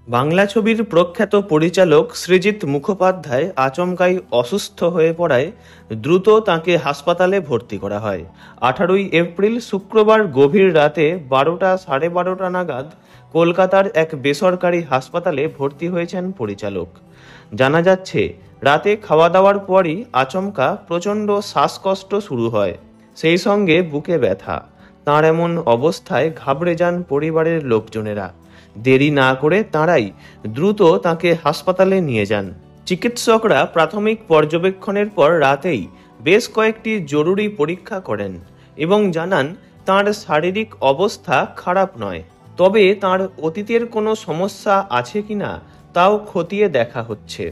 বাংলা ছবির প্রখ্যাত পরিচালক সৃজিত মুখোপাধ্যায় আচমকাই অসুস্থ হয়ে পড়ায় দ্রুত তাঁকে হাসপাতালে ভর্তি করা হয়। 18ই এপ্রিল শুক্রবার গভীর রাতে 12:30 নাগাদ কলকাতার এক বেসরকারি হাসপাতালে ভর্তি হয়েছেন পরিচালক। জানা যাচ্ছে, রাতে খাওয়া দাওয়ার পরই আচমকা প্রচণ্ড শ্বাসকষ্ট শুরু হয়, সেই সঙ্গে বুকে ব্যথা। তাঁর এমন অবস্থায় ঘাবড়ে যান পরিবারের লোকজনেরা। দেরি না করে তাঁরাই দ্রুত তাঁকে হাসপাতালে নিয়ে যান। চিকিৎসকরা প্রাথমিক পর্যবেক্ষণের পর রাতেই বেশ কয়েকটি জরুরি পরীক্ষা করেন এবং জানান তাঁর শারীরিক অবস্থা খারাপ নয়, তবে তাঁর অতীতের কোনো সমস্যা আছে কিনা তাও খতিয়ে দেখা হচ্ছে।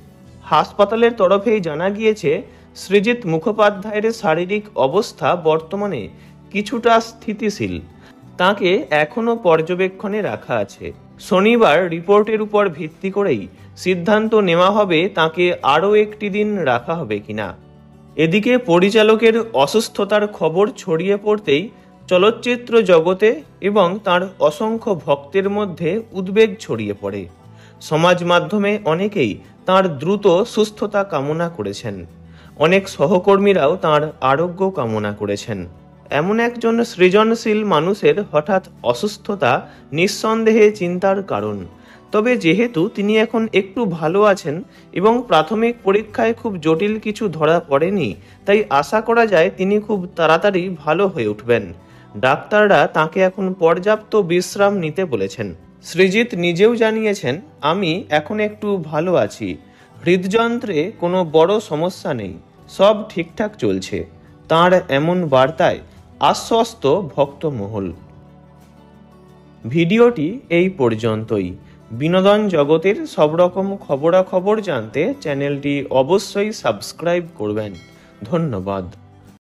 হাসপাতালের তরফেই জানা গিয়েছে, সৃজিত মুখোপাধ্যায়ের শারীরিক অবস্থা বর্তমানে কিছুটা স্থিতিশীল। তাঁকে এখনও পর্যবেক্ষণে রাখা আছে। শনিবার রিপোর্টের উপর ভিত্তি করেই সিদ্ধান্ত নেওয়া হবে তাঁকে আরও একটি দিন রাখা হবে কিনা। এদিকে পরিচালকের অসুস্থতার খবর ছড়িয়ে পড়তেই চলচ্চিত্র জগতে এবং তার অসংখ্য ভক্তের মধ্যে উদ্বেগ ছড়িয়ে পড়ে। সমাজ মাধ্যমে অনেকেই তাঁর দ্রুত সুস্থতা কামনা করেছেন। অনেক সহকর্মীরাও তাঁর আরোগ্য কামনা করেছেন। এমন একজন সৃজনশীল মানুষের হঠাৎ অসুস্থতা নিঃসন্দেহে চিন্তার কারণ। তবে যেহেতু তিনি এখন একটু ভালো আছেন এবং প্রাথমিক পরীক্ষায় খুব জটিল কিছু ধরা পড়েনি, তাই আশা করা যায় তিনি খুব তাড়াতাড়ি ভালো হয়ে উঠবেন। ডাক্তাররা তাকে এখন পর্যাপ্ত বিশ্রাম নিতে বলেছেন। সৃজিত নিজেও জানিয়েছেন, আমি এখন একটু ভালো আছি, হৃদযন্ত্রে কোনো বড় সমস্যা নেই, সব ঠিকঠাক চলছে। তাঁর এমন বার্তায় আশ্বস্ত ভক্তমহল। ভিডিওটি এই পর্যন্তই। বিনোদন জগতের সব রকম খবরাখবর জানতে চ্যানেলটি অবশ্যই সাবস্ক্রাইব করবেন। ধন্যবাদ।